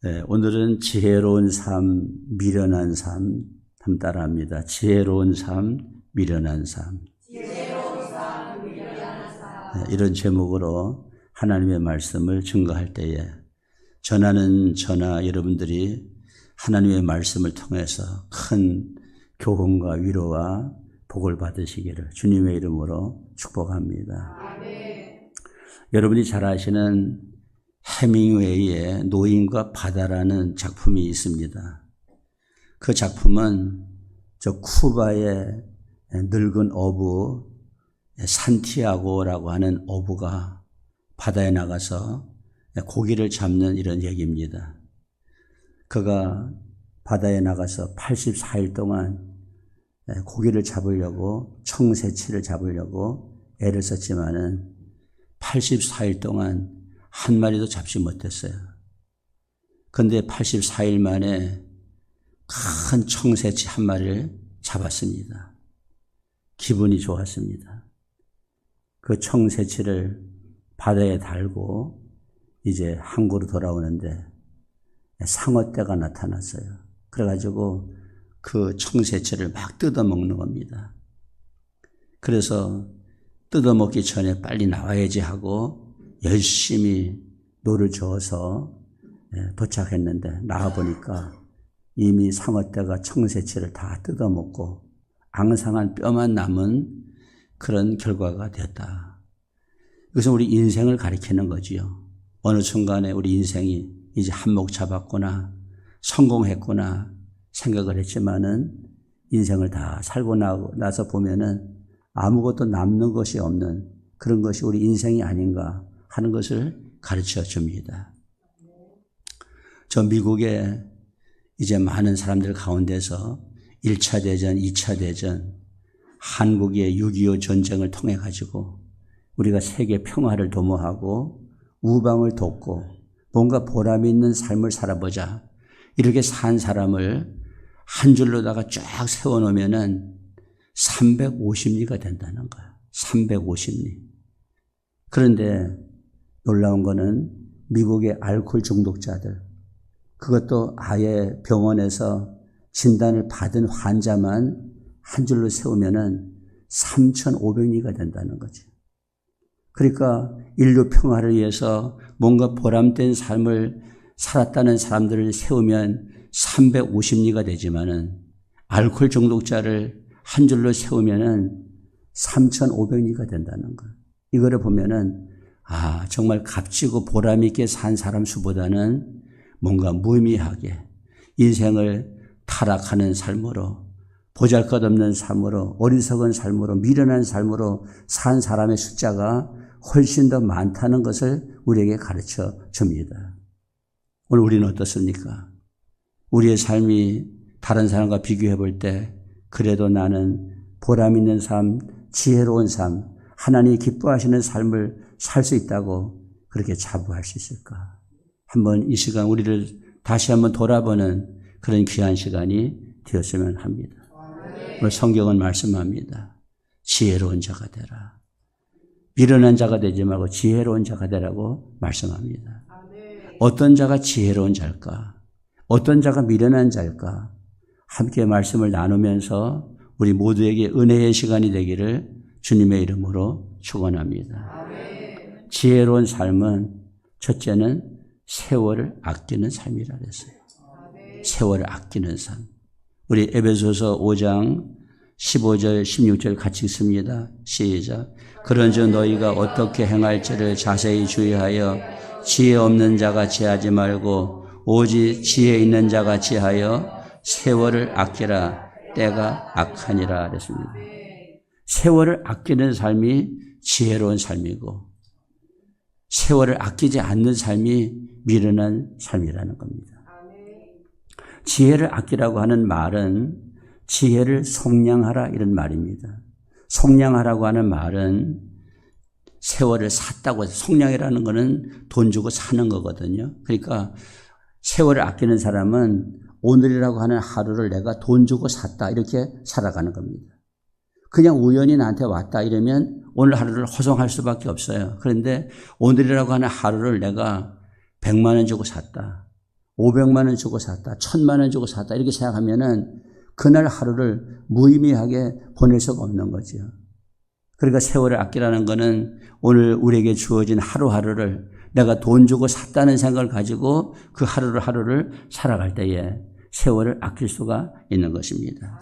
네, 오늘은 지혜로운 삶, 미련한 삶 따라합니다. 지혜로운 삶, 미련한 삶. 지혜로운 삶, 미련한 삶. 네, 이런 제목으로 하나님의 말씀을 증거할 때에 전하는 저나 여러분들이 하나님의 말씀을 통해서 큰 교훈과 위로와 복을 받으시기를 주님의 이름으로 축복합니다. 아멘. 여러분이 잘 아시는 해밍웨이의 노인과 바다라는 작품이 있습니다. 그 작품은 저 쿠바의 늙은 어부 산티아고라고 하는 어부가 바다에 나가서 고기를 잡는 이런 얘기입니다. 그가 바다에 나가서 84일 동안 고기를 잡으려고 청새치를 잡으려고 애를 썼지만은 84일 동안 한 마리도 잡지 못했어요. 그런데 84일 만에 큰 청새치 한 마리를 잡았습니다. 기분이 좋았습니다. 그 청새치를 바다에 달고 이제 항구로 돌아오는데 상어떼가 나타났어요. 그래가지고 그 청새치를 막 뜯어먹는 겁니다. 그래서 뜯어먹기 전에 빨리 나와야지 하고 열심히 노를 저어서 도착했는데 나와보니까 이미 상어떼가 청새치를 다 뜯어먹고 앙상한 뼈만 남은 그런 결과가 되었다. 이것은 우리 인생을 가리키는 거지요. 어느 순간에 우리 인생이 이제 한몫 잡았구나, 성공했구나 생각을 했지만은 인생을 다 살고 나서 보면은 아무것도 남는 것이 없는 그런 것이 우리 인생이 아닌가 하는 것을 가르쳐 줍니다. 저 미국에 이제 많은 사람들 가운데서 1차 대전, 2차 대전, 한국의 6.25 전쟁을 통해 가지고 우리가 세계 평화를 도모하고 우방을 돕고 뭔가 보람 있는 삶을 살아보자. 이렇게 산 사람을 한 줄로다가 쫙 세워놓으면은 350리가 된다는 거야. 350리. 그런데 놀라운 거는 미국의 알코올 중독자들, 그것도 아예 병원에서 진단을 받은 환자만 한 줄로 세우면은 3,500리가 된다는 거죠. 그러니까 인류 평화를 위해서 뭔가 보람된 삶을 살았다는 사람들을 세우면 350리가 되지만은 알코올 중독자를 한 줄로 세우면은 3,500리가 된다는 거예요. 이거를 보면은 정말 값지고 보람 있게 산 사람 수보다는 뭔가 무의미하게 인생을 타락하는 삶으로, 보잘것없는 삶으로, 어리석은 삶으로, 미련한 삶으로 산 사람의 숫자가 훨씬 더 많다는 것을 우리에게 가르쳐 줍니다. 오늘 우리는 어떻습니까? 우리의 삶이 다른 사람과 비교해 볼 때 그래도 나는 보람 있는 삶, 지혜로운 삶, 하나님이 기뻐하시는 삶을 살 수 있다고 그렇게 자부할 수 있을까? 한번 이 시간 우리를 다시 한번 돌아보는 그런 귀한 시간이 되었으면 합니다. 오늘 성경은 말씀합니다. 지혜로운 자가 되라. 미련한 자가 되지 말고 지혜로운 자가 되라고 말씀합니다. 어떤 자가 지혜로운 자일까? 어떤 자가 미련한 자일까? 함께 말씀을 나누면서 우리 모두에게 은혜의 시간이 되기를 주님의 이름으로 축원합니다. 지혜로운 삶은 첫째는 세월을 아끼는 삶이라 그랬어요. 세월을 아끼는 삶. 우리 에베소서 5장 15절 16절 같이 읽습니다. 시작. 그런즉 너희가 어떻게 행할지를 자세히 주의하여 지혜 없는 자같이 하지 말고 오직 지혜 있는 자같이 하여 세월을 아끼라. 때가 악하니라 그랬습니다. 세월을 아끼는 삶이 지혜로운 삶이고 세월을 아끼지 않는 삶이 미련한 삶이라는 겁니다. 지혜를 아끼라고 하는 말은 지혜를 속량하라 이런 말입니다. 속량하라고 하는 말은 세월을 샀다고 해서 속량이라는 거는 돈 주고 사는 거거든요. 그러니까 세월을 아끼는 사람은 오늘이라고 하는 하루를 내가 돈 주고 샀다 이렇게 살아가는 겁니다. 그냥 우연히 나한테 왔다 이러면 오늘 하루를 허송할 수밖에 없어요. 그런데 오늘이라고 하는 하루를 내가 100만 원 주고 샀다. 500만 원 주고 샀다, 1000만 원 주고 샀다 이렇게 생각하면은 그날 하루를 무의미하게 보낼 수가 없는 거죠. 그러니까 세월을 아끼라는 거는 오늘 우리에게 주어진 하루하루를 내가 돈 주고 샀다는 생각을 가지고 그 하루를 살아갈 때에 세월을 아낄 수가 있는 것입니다.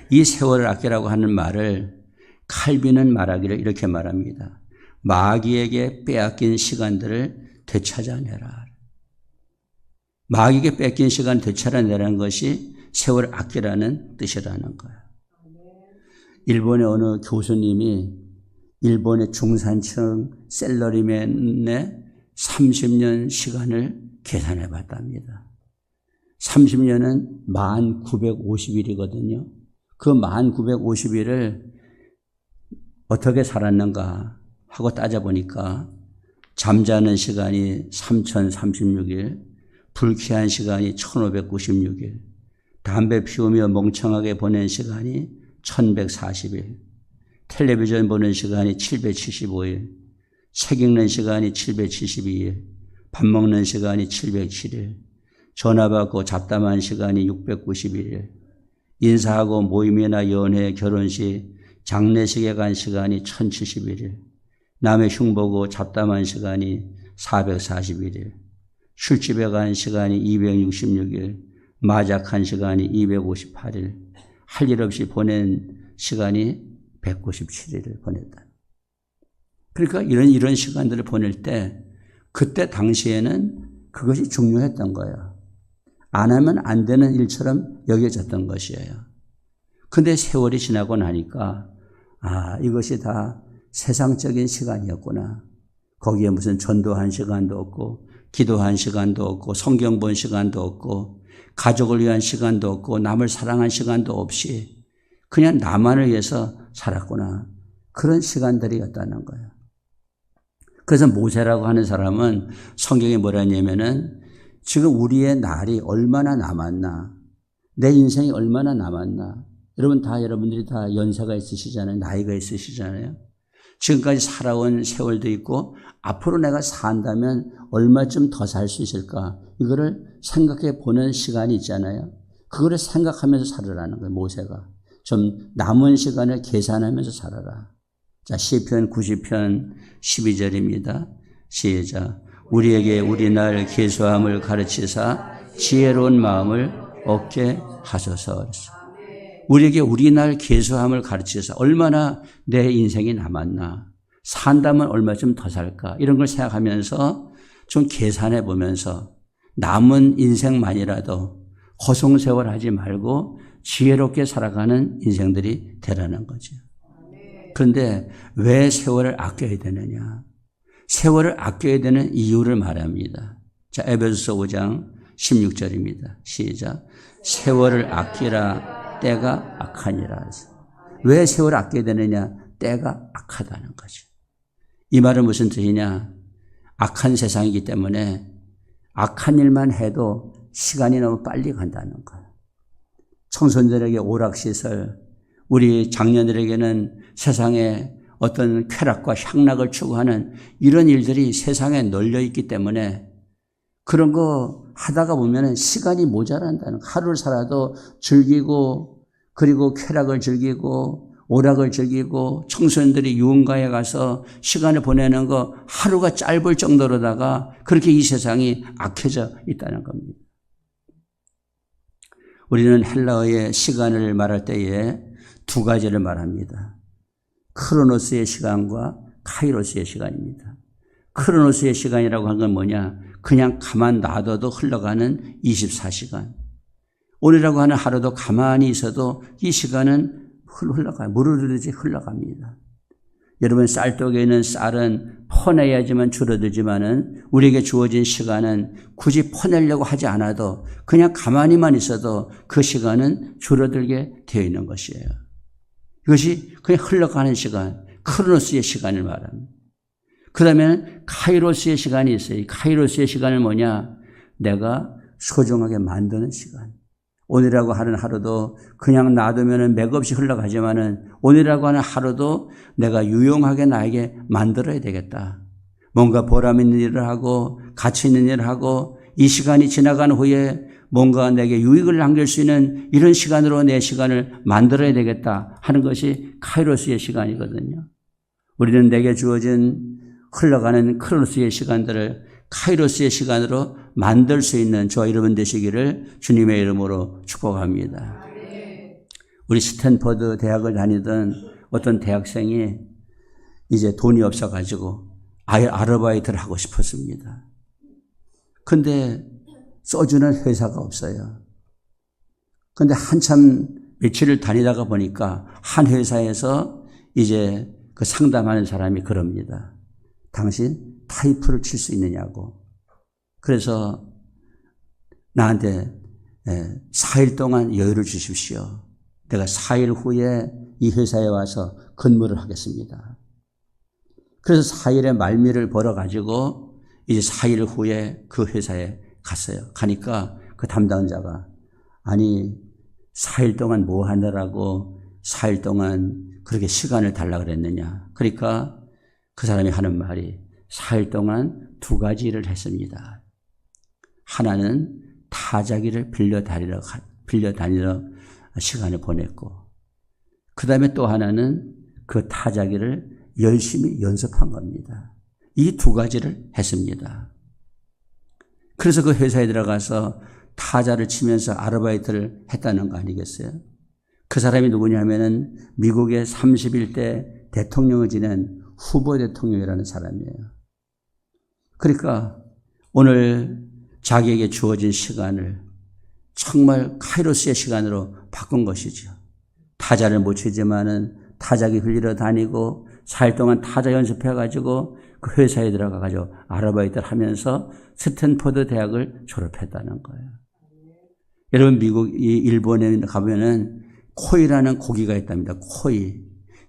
이 세월을 아끼라고 하는 말을 칼빈은 말하기를 이렇게 말합니다. 마귀에게 빼앗긴 시간들을 되찾아내라. 마귀에게 뺏긴 시간 되찾아내라는 것이 세월을 아끼라는 뜻이라는 거예요. 일본의 어느 교수님이 일본의 중산층 셀러리맨의 30년 시간을 계산해 봤답니다. 30년은 1950일이거든요. 그 1950일을 어떻게 살았는가 하고 따져보니까 잠자는 시간이 3036일, 불쾌한 시간이 1596일, 담배 피우며 멍청하게 보낸 시간이 1140일, 텔레비전 보는 시간이 775일, 책 읽는 시간이 772일, 밥 먹는 시간이 707일, 전화 받고 잡담한 시간이 691일, 인사하고 모임이나 연회, 결혼식, 장례식에 간 시간이 1071일, 남의 흉보고 잡담한 시간이 441일, 술집에 간 시간이 266일, 마작한 시간이 258일, 할 일 없이 보낸 시간이 197일을 보냈다. 그러니까 이런 시간들을 보낼 때 그때 당시에는 그것이 중요했던 거예요. 안 하면 안 되는 일처럼 여겨졌던 것이에요. 근데 세월이 지나고 나니까 이것이 다 세상적인 시간이었구나. 거기에 무슨 전도한 시간도 없고 기도한 시간도 없고 성경 본 시간도 없고 가족을 위한 시간도 없고 남을 사랑한 시간도 없이 그냥 나만을 위해서 살았구나. 그런 시간들이었다는 거예요. 그래서 모세라고 하는 사람은 성경에 뭐라 했냐면은 지금 우리의 날이 얼마나 남았나, 내 인생이 얼마나 남았나. 여러분들이 다 연세가 있으시잖아요. 나이가 있으시잖아요. 지금까지 살아온 세월도 있고 앞으로 내가 산다면 얼마쯤 더 살 수 있을까? 이거를 생각해 보는 시간이 있잖아요. 그거를 생각하면서 살으라는 거예요. 모세가. 좀 남은 시간을 계산하면서 살아라. 자, 시편 90편 12절입니다. 시작. 우리에게 우리 날 계수함을 가르치사 지혜로운 마음을 얻게 하소서. 우리에게 우리 날 계수함을 가르치사 얼마나 내 인생이 남았나, 산다면 얼마쯤 더 살까, 이런 걸 생각하면서 좀 계산해 보면서 남은 인생만이라도 허송세월 하지 말고 지혜롭게 살아가는 인생들이 되라는 거죠. 그런데 왜 세월을 아껴야 되느냐? 세월을 아껴야 되는 이유를 말합니다. 자, 에베소서 5장 16절입니다. 시작. 세월을 아끼라 때가 악하니라. 왜 세월을 아껴야 되느냐? 때가 악하다는 거죠. 이 말은 무슨 뜻이냐? 악한 세상이기 때문에 악한 일만 해도 시간이 너무 빨리 간다는 거예요. 청소년들에게 오락시설, 우리 장년들에게는 세상에 어떤 쾌락과 향락을 추구하는 이런 일들이 세상에 널려 있기 때문에 그런 거 하다가 보면 시간이 모자란다는, 하루를 살아도 즐기고 그리고 쾌락을 즐기고 오락을 즐기고 청소년들이 유흥가에 가서 시간을 보내는 거 하루가 짧을 정도로다가 그렇게 이 세상이 악해져 있다는 겁니다. 우리는 헬라어의 시간을 말할 때에 두 가지를 말합니다. 크로노스의 시간과 카이로스의 시간입니다. 크로노스의 시간이라고 하는 건 뭐냐? 그냥 가만 놔둬도 흘러가는 24시간. 오늘이라고 하는 하루도 가만히 있어도 이 시간은 흘러가요. 무르르듯이 흘러갑니다. 여러분, 쌀독에 있는 쌀은 퍼내야지만 줄어들지만은 우리에게 주어진 시간은 굳이 퍼내려고 하지 않아도 그냥 가만히만 있어도 그 시간은 줄어들게 되어 있는 것이에요. 이것이 그냥 흘러가는 시간, 크로노스의 시간을 말합니다. 그 다음에는 카이로스의 시간이 있어요. 카이로스의 시간은 뭐냐? 내가 소중하게 만드는 시간. 오늘이라고 하는 하루도 그냥 놔두면 맥없이 흘러가지만은 오늘이라고 하는 하루도 내가 유용하게 나에게 만들어야 되겠다. 뭔가 보람 있는 일을 하고 가치 있는 일을 하고 이 시간이 지나간 후에 뭔가 내게 유익을 남길 수 있는 이런 시간으로 내 시간을 만들어야 되겠다 하는 것이 카이로스의 시간이거든요. 우리는 내게 주어진 흘러가는 크로노스의 시간들을 카이로스의 시간으로 만들 수 있는 저와 여러분 되시기를 주님의 이름으로 축복합니다. 우리 스탠퍼드 대학을 다니던 어떤 대학생이 이제 돈이 없어가지고 아르바이트를 하고 싶었습니다. 근데 써주는 회사가 없어요. 근데 한참 며칠을 다니다가 보니까 한 회사에서 이제 그 상담하는 사람이 그럽니다. 당신 타이프를 칠 수 있느냐고. 그래서 나한테 4일 동안 여유를 주십시오. 내가 4일 후에 이 회사에 와서 근무를 하겠습니다. 그래서 4일의 말미를 벌어가지고 이제 4일 후에 그 회사에 갔어요. 가니까 그 담당자가 아니 4일 동안 뭐 하느라고 4일 동안 그렇게 시간을 달라 그랬느냐. 그러니까 그 사람이 하는 말이 4일 동안 2가지 일을 했습니다. 하나는 타자기를 빌려 다니러 시간을 보냈고 그 다음에 또 하나는 그 타자기를 열심히 연습한 겁니다. 이 2가지를 했습니다. 그래서 그 회사에 들어가서 타자를 치면서 아르바이트를 했다는 거 아니겠어요? 그 사람이 누구냐면은 미국의 31대 대통령을 지낸 후보 대통령이라는 사람이에요. 그러니까 오늘 자기에게 주어진 시간을 정말 카이로스의 시간으로 바꾼 것이죠. 타자를 못 치지만은 타자기 빌리러 다니고 4일 동안 타자 연습해가지고 그 회사에 들어가가지고 아르바이트를 하면서 스탠퍼드 대학을 졸업했다는 거예요. 여러분 일본에 가면은 코이라는 고기가 있답니다. 코이.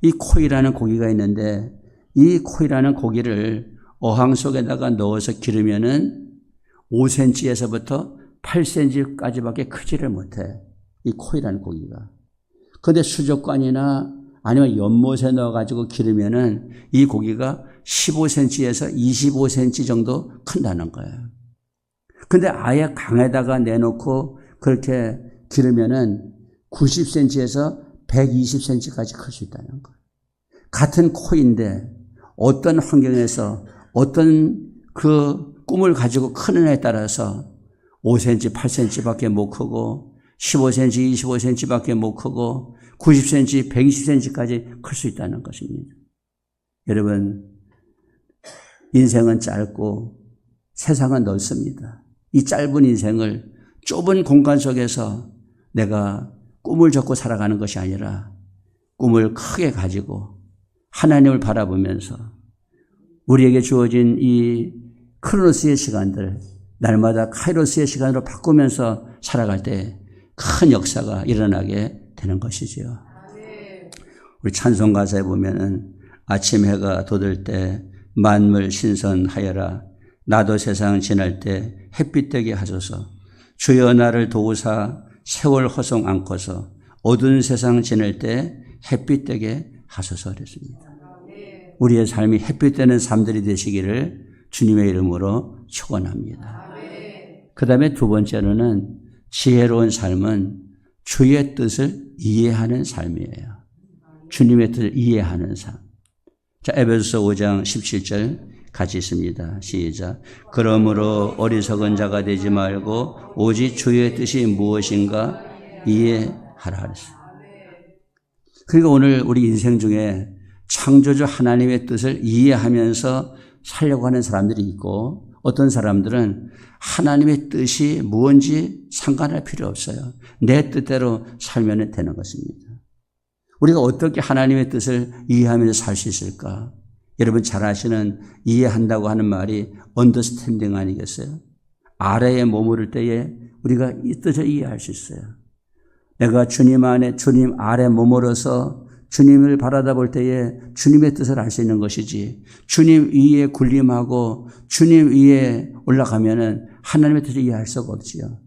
이 코이라는 고기가 있는데 이 코이라는 고기를 어항 속에다가 넣어서 기르면은 5cm에서부터 8cm까지밖에 크지를 못해. 이 코이라는 고기가. 그런데 수족관이나 아니면 연못에 넣어가지고 기르면은 이 고기가 15cm에서 25cm 정도 큰다는 거예요. 근데 아예 강에다가 내놓고 그렇게 기르면은 90cm에서 120cm까지 클 수 있다는 거예요. 같은 코인데 어떤 환경에서 어떤 그 꿈을 가지고 크느냐에 따라서 5cm, 8cm밖에 못 크고 15cm, 25cm밖에 못 크고 90cm, 120cm까지 클 수 있다는 것입니다. 여러분, 인생은 짧고 세상은 넓습니다. 이 짧은 인생을 좁은 공간 속에서 내가 꿈을 접고 살아가는 것이 아니라 꿈을 크게 가지고 하나님을 바라보면서 우리에게 주어진 이 크로노스의 시간들, 날마다 카이로스의 시간으로 바꾸면서 살아갈 때 큰 역사가 일어나게 되는 것이지요. 우리 찬송 가사에 보면은 아침 해가 돋을 때 만물 신선하여라. 나도 세상 지날 때 햇빛 되게 하소서. 주여 나를 도우사 세월 허송 않고서 어두운 세상 지낼 때 햇빛 되게 하소서 그랬습니다. 우리의 삶이 햇빛 되는 삶들이 되시기를 주님의 이름으로 축원합니다. 그 다음에 2번째로는 지혜로운 삶은 주의 뜻을 이해하는 삶이에요. 주님의 뜻을 이해하는 삶. 자, 에베소서 5장 17절 같이 있습니다. 시작. 그러므로 어리석은 자가 되지 말고 오직 주의 뜻이 무엇인가 이해하라. 그러니까 오늘 우리 인생 중에 창조주 하나님의 뜻을 이해하면서 살려고 하는 사람들이 있고 어떤 사람들은 하나님의 뜻이 무엇인지 상관할 필요 없어요. 내 뜻대로 살면 되는 것입니다. 우리가 어떻게 하나님의 뜻을 이해하면서 살 수 있을까? 여러분 잘 아시는 이해한다고 하는 말이 언더스탠딩 아니겠어요? 아래에 머무를 때에 우리가 이 뜻을 이해할 수 있어요. 내가 주님 안에 주님 아래 머물러서 주님을 바라다 볼 때에 주님의 뜻을 알 수 있는 것이지 주님 위에 군림하고 주님 위에 올라가면은 하나님의 뜻을 이해할 수가 없지요.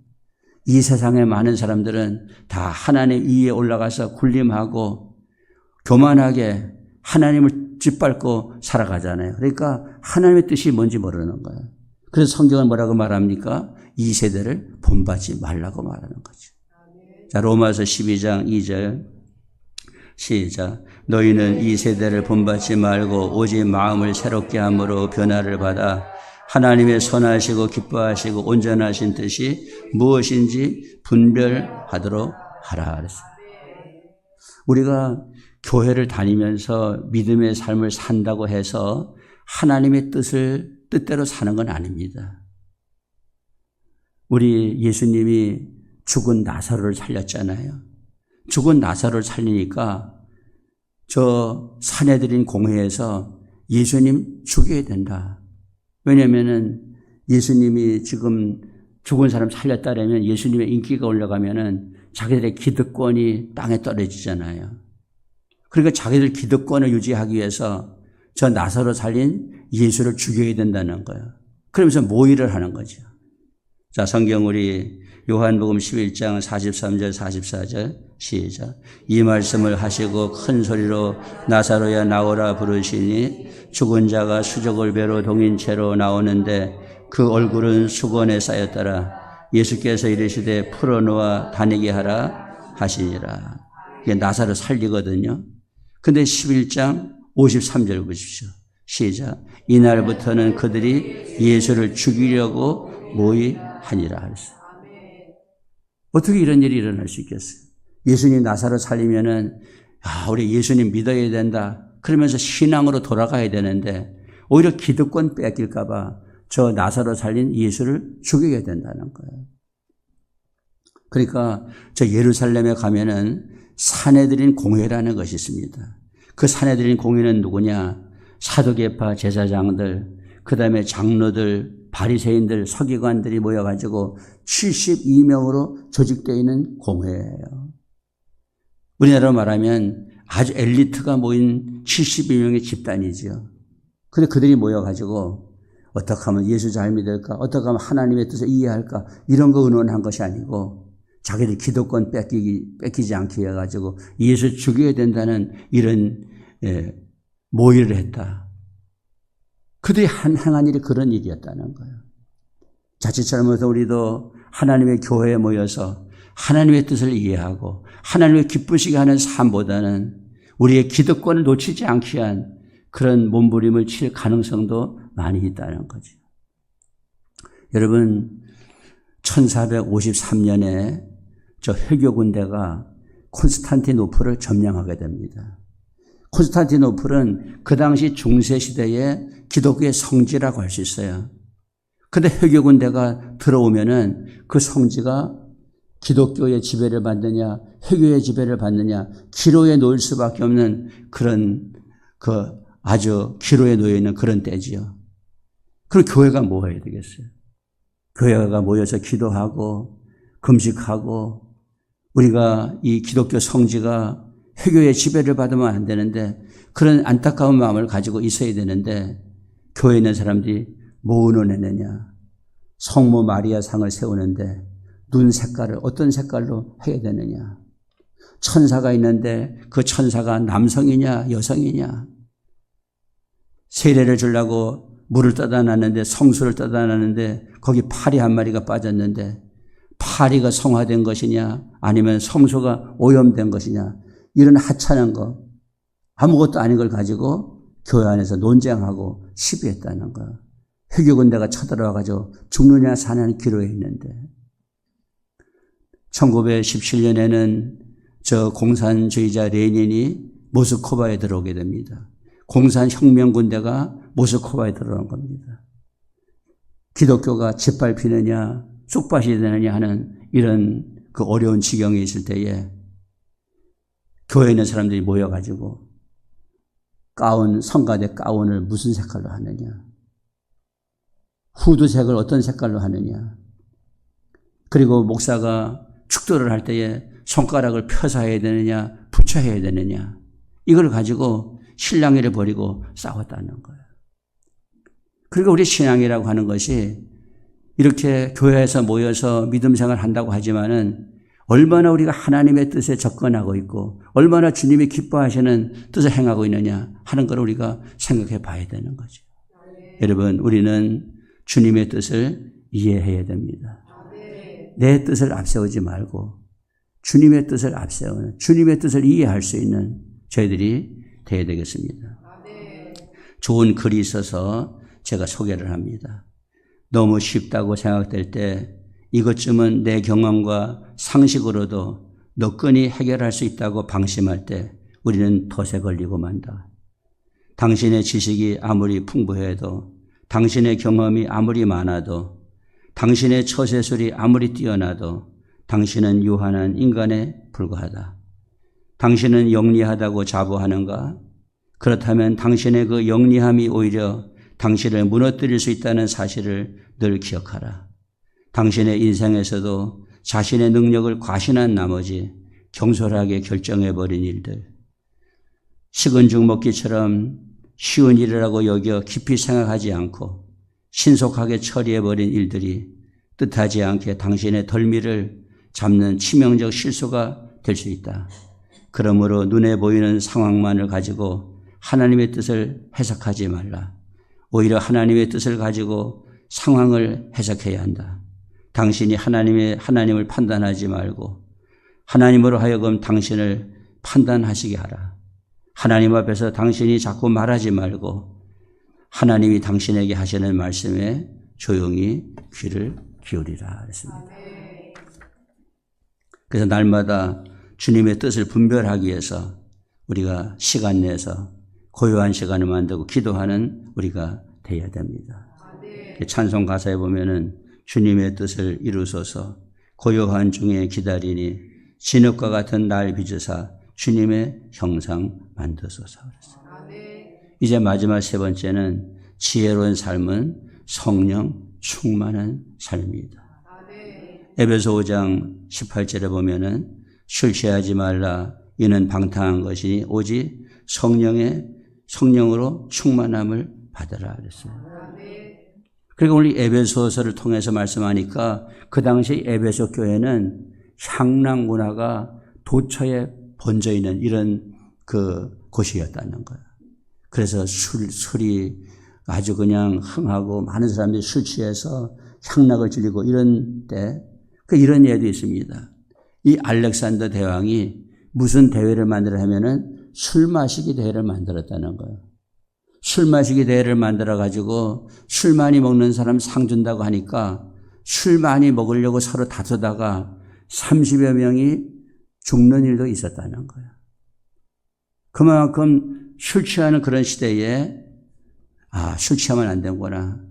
이 세상에 많은 사람들은 다 하나님 위에 올라가서 군림하고 교만하게 하나님을 짓밟고 살아가잖아요. 그러니까 하나님의 뜻이 뭔지 모르는 거예요. 그래서 성경은 뭐라고 말합니까? 이 세대를 본받지 말라고 말하는 거죠. 자, 로마서 12장 2절 시작. 너희는 이 세대를 본받지 말고 오직 마음을 새롭게 함으로 변화를 받아 하나님의 선하시고 기뻐하시고 온전하신 뜻이 무엇인지 분별하도록 하라 그랬어요. 우리가 교회를 다니면서 믿음의 삶을 산다고 해서 하나님의 뜻대로 사는 건 아닙니다. 우리 예수님이 죽은 나사로를 살렸잖아요. 죽은 나사로를 살리니까 저 사내들인 공회에서 예수님 죽여야 된다. 왜냐하면은 예수님이 지금 죽은 사람 살렸다라면 예수님의 인기가 올라가면은 자기들의 기득권이 땅에 떨어지잖아요. 그러니까 자기들 기득권을 유지하기 위해서 저 나사로 살린 예수를 죽여야 된다는 거예요. 그러면서 모의를 하는 거죠. 자, 성경 우리 요한복음 11장 43절 44절 시작. 이 말씀을 하시고 큰 소리로 나사로야 나오라 부르시니 죽은 자가 수족을 배로 동인 채로 나오는데 그 얼굴은 수건에 쌓였더라. 예수께서 이르시되 풀어놓아 다니게 하라 하시니라. 이게 나사로 살리거든요. 근데 11장 53절 보십시오. 시작. 이날부터는 그들이 예수를 죽이려고 모의하니라 하셨어요. 어떻게 이런 일이 일어날 수 있겠어요? 예수님 나사로 살리면은 우리 예수님 믿어야 된다. 그러면서 신앙으로 돌아가야 되는데 오히려 기득권 뺏길까 봐 저 나사로 살린 예수를 죽여야 된다는 거예요. 그러니까 저 예루살렘에 가면은 사내들인 공회라는 것이 있습니다. 그 사내들인 공회는 누구냐? 사두개파 제사장들, 그 다음에 장로들, 바리새인들, 서기관들이 모여가지고 72명으로 조직되어 있는 공회예요. 우리나라로 말하면 아주 엘리트가 모인 72명의 집단이죠. 근데 그들이 모여가지고 어떻게 하면 예수 잘 믿을까? 어떻게 하면 하나님의 뜻을 이해할까? 이런 거 의논한 것이 아니고 자기들 기득권 뺏기지 않게 해가지고 예수 죽여야 된다는 이런 모의를 했다. 그들이 행한 일이 그런 일이었다는 거예요. 자칫 잘못해서 우리도 하나님의 교회에 모여서 하나님의 뜻을 이해하고 하나님의 기쁘시게 하는 삶보다는 우리의 기득권을 놓치지 않게 한 그런 몸부림을 칠 가능성도 많이 있다는 거죠. 여러분, 1453년에 저 회교 군대가 콘스탄티노플을 점령하게 됩니다. 콘스탄티노플은 그 당시 중세시대의 기독교의 성지라고 할 수 있어요. 근데 회교 군대가 들어오면은 그 성지가 기독교의 지배를 받느냐, 회교의 지배를 받느냐, 기로에 놓일 수밖에 없는 그런 아주 기로에 놓여 있는 그런 때지요. 그럼 교회가 뭐 해야 되겠어요? 교회가 모여서 기도하고 금식하고 우리가 이 기독교 성지가 회교의 지배를 받으면 안 되는데 그런 안타까운 마음을 가지고 있어야 되는데 교회에 있는 사람들이 뭐 의논했느냐. 성모 마리아 상을 세우는데 눈 색깔을 어떤 색깔로 해야 되느냐. 천사가 있는데 그 천사가 남성이냐 여성이냐. 세례를 주려고 물을 떠다 놨는데 성수를 떠다 놨는데 거기 파리 한 마리가 빠졌는데 파리가 성화된 것이냐 아니면 성소가 오염된 것이냐 이런 하찮은 거 아무것도 아닌 걸 가지고 교회 안에서 논쟁하고 시비했다는 거. 회교군대가 쳐들어와가지고 죽느냐 사느냐 기로에 있는데 1917년에는 저 공산주의자 레닌이 모스크바에 들어오게 됩니다. 공산혁명군대가 모스크바에 들어온 겁니다. 기독교가 짓밟히느냐 쑥밭이 되느냐 하는 이런 그 어려운 지경에 있을 때에 교회에 있는 사람들이 모여가지고 성가대 가운을 무슨 색깔로 하느냐, 후드색을 어떤 색깔로 하느냐, 그리고 목사가 축도를 할 때에 손가락을 펴서 해야 되느냐 붙여 해야 되느냐 이걸 가지고 신랑이를 버리고 싸웠다는 거예요. 그리고 우리 신앙이라고 하는 것이 이렇게 교회에서 모여서 믿음 생활을 한다고 하지만은 얼마나 우리가 하나님의 뜻에 접근하고 있고 얼마나 주님이 기뻐하시는 뜻을 행하고 있느냐 하는 걸 우리가 생각해 봐야 되는 거죠. 여러분, 우리는 주님의 뜻을 이해해야 됩니다. 내 뜻을 앞세우지 말고 주님의 뜻을 앞세우는, 주님의 뜻을 이해할 수 있는 저희들이 되어야 되겠습니다. 좋은 글이 있어서 제가 소개를 합니다. 너무 쉽다고 생각될 때 이것쯤은 내 경험과 상식으로도 너끈히 해결할 수 있다고 방심할 때 우리는 덫에 걸리고 만다. 당신의 지식이 아무리 풍부해도, 당신의 경험이 아무리 많아도, 당신의 처세술이 아무리 뛰어나도 당신은 유한한 인간에 불과하다. 당신은 영리하다고 자부하는가? 그렇다면 당신의 그 영리함이 오히려 당신을 무너뜨릴 수 있다는 사실을 늘 기억하라. 당신의 인생에서도 자신의 능력을 과신한 나머지 경솔하게 결정해버린 일들, 식은 죽 먹기처럼 쉬운 일이라고 여겨 깊이 생각하지 않고 신속하게 처리해버린 일들이 뜻하지 않게 당신의 덜미를 잡는 치명적 실수가 될 수 있다. 그러므로 눈에 보이는 상황만을 가지고 하나님의 뜻을 해석하지 말라. 오히려 하나님의 뜻을 가지고 상황을 해석해야 한다. 당신이 하나님을 판단하지 말고 하나님으로 하여금 당신을 판단하시게 하라. 하나님 앞에서 당신이 자꾸 말하지 말고 하나님이 당신에게 하시는 말씀에 조용히 귀를 기울이라 그랬습니다. 그래서 날마다 주님의 뜻을 분별하기 위해서 우리가 시간 내서 고요한 시간을 만들고 기도하는 우리가 되어야 됩니다. 찬송 가사에 보면은 주님의 뜻을 이루소서 고요한 중에 기다리니 진흙과 같은 날 빚으사 주님의 형상 만드소서 그랬어요. 이제 마지막 세 번째는 지혜로운 삶은 성령 충만한 삶입니다. 에베소 5장 18절에 보면은 술 취하지 말라 이는 방탕한 것이니 오직 성령으로 충만함을 받으라 그랬어요. 그리고 우리 에베소서를 통해서 말씀하니까 그 당시 에베소 교회는 향락 문화가 도처에 번져 있는 이런 그 곳이었다는 거예요. 그래서 술이 아주 그냥 흥하고 많은 사람들이 술 취해서 향락을 즐기고 이런 때 이런 예도 있습니다. 이 알렉산더 대왕이 무슨 대회를 만들어 하면은 술 마시기 대회를 만들었다는 거예요. 술 마시기 대회를 만들어 가지고 술 많이 먹는 사람 상 준다고 하니까 술 많이 먹으려고 서로 다투다가 30여 명이 죽는 일도 있었다는 거예요. 그만큼 술 취하는 그런 시대에 술 취하면 안 되는구나.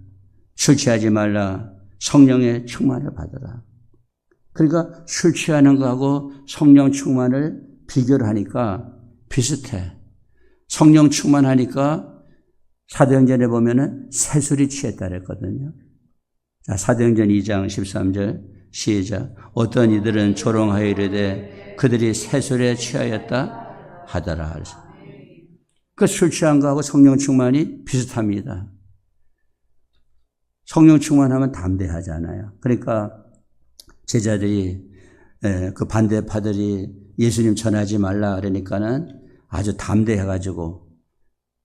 술 취하지 말라. 성령의 충만을 받으라. 그러니까 술 취하는 거하고 성령 충만을 비교를 하니까 비슷해. 성령 충만하니까 사도행전에 보면은 새술이 취했다 그랬거든요. 자, 사도행전 2장 13절 시작. 어떤 이들은 조롱하여 이르되 그들이 새술에 취하였다 하더라. 그 술 취한 거하고 성령 충만이 비슷합니다. 성령 충만하면 담대하잖아요. 그러니까 제자들이 그 반대파들이 예수님 전하지 말라 그러니까는 아주 담대해가지고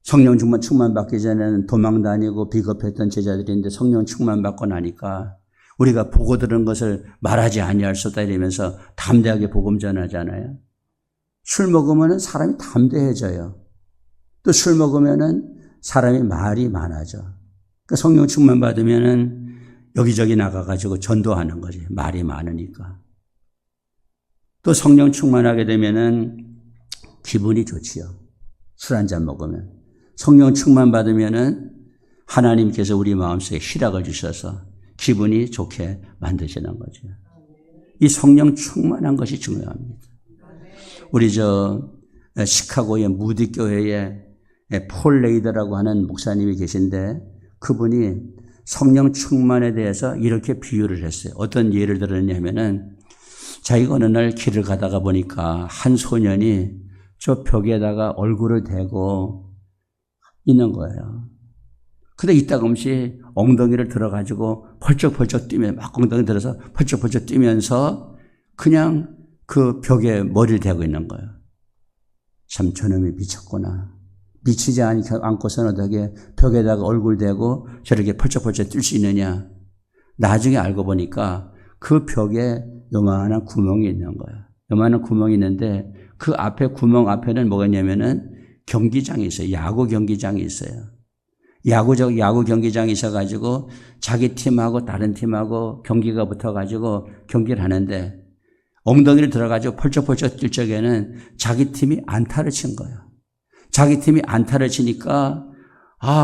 성령 충만 받기 전에는 도망 다니고 비겁했던 제자들인데 성령 충만 받고 나니까 우리가 보고 들은 것을 말하지 아니할 수 없다 이러면서 담대하게 복음 전하잖아요. 술 먹으면 사람이 담대해져요. 또 술 먹으면 사람이 말이 많아져. 그러니까 성령 충만 받으면 여기저기 나가가지고 전도하는 거지. 말이 많으니까. 또 성령 충만하게 되면은 기분이 좋지요. 술 한잔 먹으면. 성령 충만 받으면은 하나님께서 우리 마음속에 희락을 주셔서 기분이 좋게 만드시는 거죠. 이 성령 충만한 것이 중요합니다. 우리 시카고의 무디 교회에 폴 레이더라고 하는 목사님이 계신데 그분이 성령 충만에 대해서 이렇게 비유를 했어요. 어떤 예를 들었냐면은 자기가 어느 날 길을 가다가 보니까 한 소년이 저 벽에다가 얼굴을 대고 있는 거예요. 근데 이따금씩 엉덩이를 들어가지고 펄쩍펄쩍 뛰면 막 엉덩이 들어서 펄쩍펄쩍 뛰면서 그냥 그 벽에 머리를 대고 있는 거예요. 참 저놈이 미쳤구나. 미치지 않고서는 어떻게 벽에다가 얼굴 대고 저렇게 펄쩍펄쩍 뛸 수 있느냐. 나중에 알고 보니까 그 벽에 요만한 구멍이 있는 거야. 요만한 구멍이 있는데 그 앞에 구멍 앞에는 뭐가 있냐면은 경기장이 있어요. 야구 경기장이 있어요. 야구 경기장이 있어가지고 자기 팀하고 다른 팀하고 경기가 붙어가지고 경기를 하는데 엉덩이를 들어가지고 펄쩍펄쩍 뛸 적에는 자기 팀이 안타를 친 거예요. 자기 팀이 안타를 치니까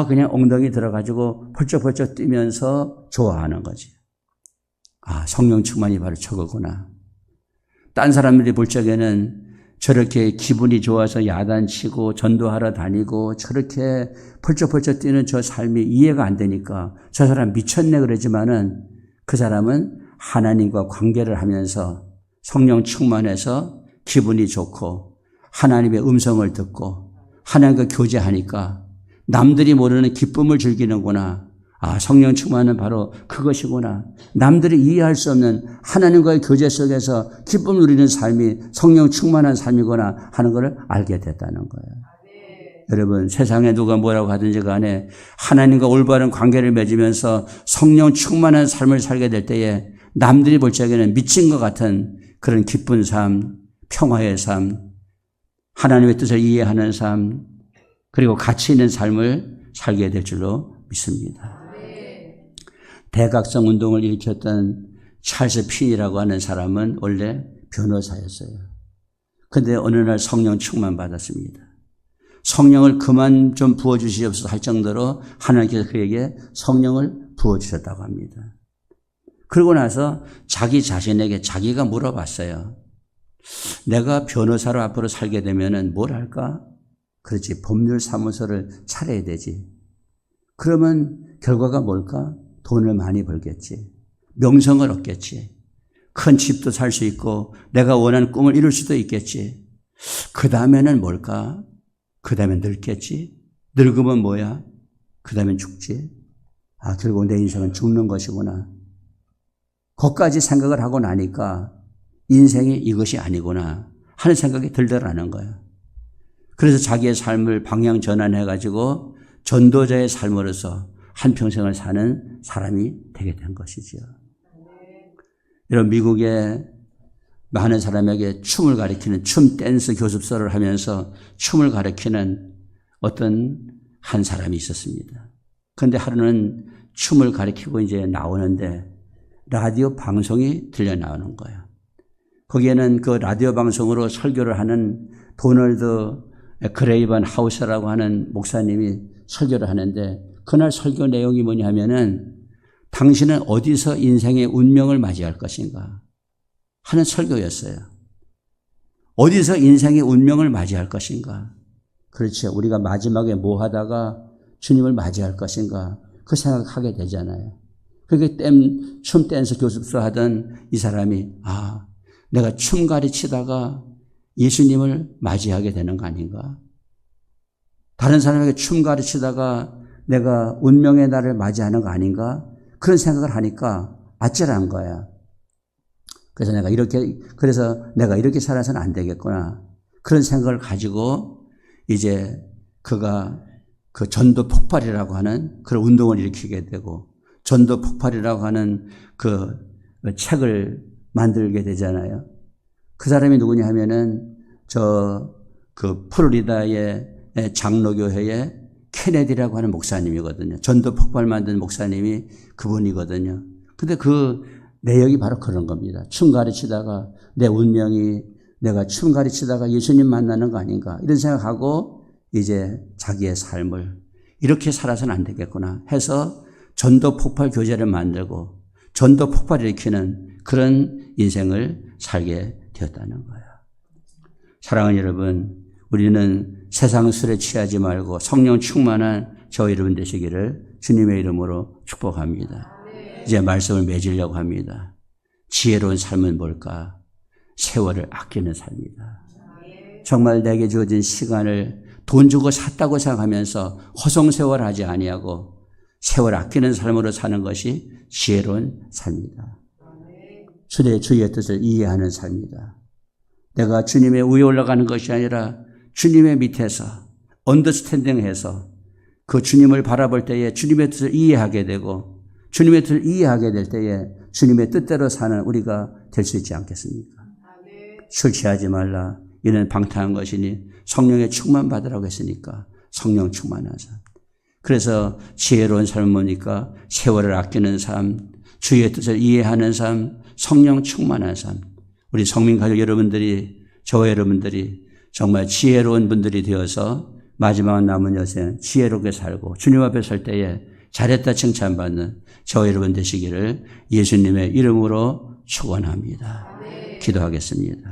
그냥 엉덩이 들어가지고 펄쩍펄쩍 뛰면서 좋아하는 거지. 성령 충만이 바로 저거구나. 딴 사람들이 볼 적에는 저렇게 기분이 좋아서 야단치고 전도하러 다니고 저렇게 펄쩍펄쩍 뛰는 저 삶이 이해가 안 되니까 저 사람 미쳤네 그러지만은 그 사람은 하나님과 관계를 하면서 성령 충만해서 기분이 좋고 하나님의 음성을 듣고 하나님과 교제하니까 남들이 모르는 기쁨을 즐기는구나. 성령 충만은 바로 그것이구나. 남들이 이해할 수 없는 하나님과의 교제 속에서 기쁨을 누리는 삶이 성령 충만한 삶이구나 하는 것을 알게 됐다는 거예요. 여러분, 세상에 누가 뭐라고 하든지 간에 하나님과 올바른 관계를 맺으면서 성령 충만한 삶을 살게 될 때에 남들이 볼 적에는 미친 것 같은 그런 기쁜 삶, 평화의 삶, 하나님의 뜻을 이해하는 삶, 그리고 가치 있는 삶을 살게 될 줄로 믿습니다. 대각성 운동을 일으켰던 찰스 핀이라고 하는 사람은 원래 변호사였어요. 그런데 어느 날 성령 충만 받았습니다. 성령을 그만 좀 부어주시옵소서 할 정도로 하나님께서 그에게 성령을 부어주셨다고 합니다. 그러고 나서 자기 자신에게 자기가 물어봤어요. 내가 변호사로 앞으로 살게 되면은 뭘 할까? 그렇지, 법률사무소를 차려야 되지. 그러면 결과가 뭘까? 돈을 많이 벌겠지. 명성을 얻겠지. 큰 집도 살 수 있고 내가 원하는 꿈을 이룰 수도 있겠지. 그 다음에는 뭘까? 그 다음엔 늙겠지. 늙으면 뭐야? 그 다음엔 죽지. 결국 내 인생은 죽는 것이구나. 거기까지 생각을 하고 나니까 인생이 이것이 아니구나 하는 생각이 들더라는 거예요. 그래서 자기의 삶을 방향 전환해가지고 전도자의 삶으로서 한평생을 사는 사람이 되게 된 것이죠. 이런 미국의 많은 사람에게 춤을 가르치는 춤 댄스 교습소를 하면서 춤을 가르치는 어떤 한 사람이 있었습니다. 그런데 하루는 춤을 가르치고 이제 나오는데 라디오 방송이 들려 나오는 거예요. 거기에는 그 라디오 방송으로 설교를 하는 도널드 그레이번 하우스라고 하는 목사님이 설교를 하는데 그날 설교 내용이 뭐냐 하면은 당신은 어디서 인생의 운명을 맞이할 것인가 하는 설교였어요. 어디서 인생의 운명을 맞이할 것인가. 그렇죠. 우리가 마지막에 뭐 하다가 주님을 맞이할 것인가 그 생각하게 되잖아요. 그게 춤 댄스 교습소 하던 이 사람이 내가 춤 가르치다가 예수님을 맞이하게 되는 거 아닌가. 다른 사람에게 춤 가르치다가 내가 운명의 날을 맞이하는 거 아닌가? 그런 생각을 하니까 아찔한 거야. 그래서 내가 이렇게 살아서는 안 되겠구나. 그런 생각을 가지고 이제 그가 그 전도 폭발이라고 하는 그런 운동을 일으키게 되고 전도 폭발이라고 하는 그 책을 만들게 되잖아요. 그 사람이 누구냐 하면은 그 플로리다의 장로교회의 케네디라고 하는 목사님이거든요. 전도 폭발 만든 목사님이 그분이거든요. 근데 그 내용이 바로 그런 겁니다. 춤 가르치다가 내 운명이 내가 춤 가르치다가 예수님 만나는 거 아닌가 이런 생각하고 이제 자기의 삶을 이렇게 살아서는 안 되겠구나 해서 전도 폭발 교제를 만들고 전도 폭발을 일으키는 그런 인생을 살게 되었다는 거예요. 사랑하는 여러분, 우리는 세상 술에 취하지 말고 성령 충만한 저 여러분 되시기를 주님의 이름으로 축복합니다. 이제 말씀을 맺으려고 합니다. 지혜로운 삶은 뭘까? 세월을 아끼는 삶이다. 정말 내게 주어진 시간을 돈 주고 샀다고 생각하면서 허송세월하지 아니하고 세월 아끼는 삶으로 사는 것이 지혜로운 삶이다. 주의 뜻을 이해하는 삶이다. 내가 주님의 위에 올라가는 것이 아니라 주님의 밑에서 언더스탠딩해서 그 주님을 바라볼 때에 주님의 뜻을 이해하게 되고 주님의 뜻을 이해하게 될 때에 주님의 뜻대로 사는 우리가 될 수 있지 않겠습니까? 술 취하지 말라. 이는 방탕한 것이니 성령의 충만 받으라고 했으니까 성령 충만한 삶. 그래서 지혜로운 삶을 보니까 세월을 아끼는 삶, 주의 뜻을 이해하는 삶, 성령 충만한 삶. 우리 성민 가족 여러분들이, 저와 여러분들이 정말 지혜로운 분들이 되어서 마지막 남은 여생 지혜롭게 살고 주님 앞에 설 때에 잘했다 칭찬받는 저와 여러분 되시기를 예수님의 이름으로 축원합니다. 기도하겠습니다.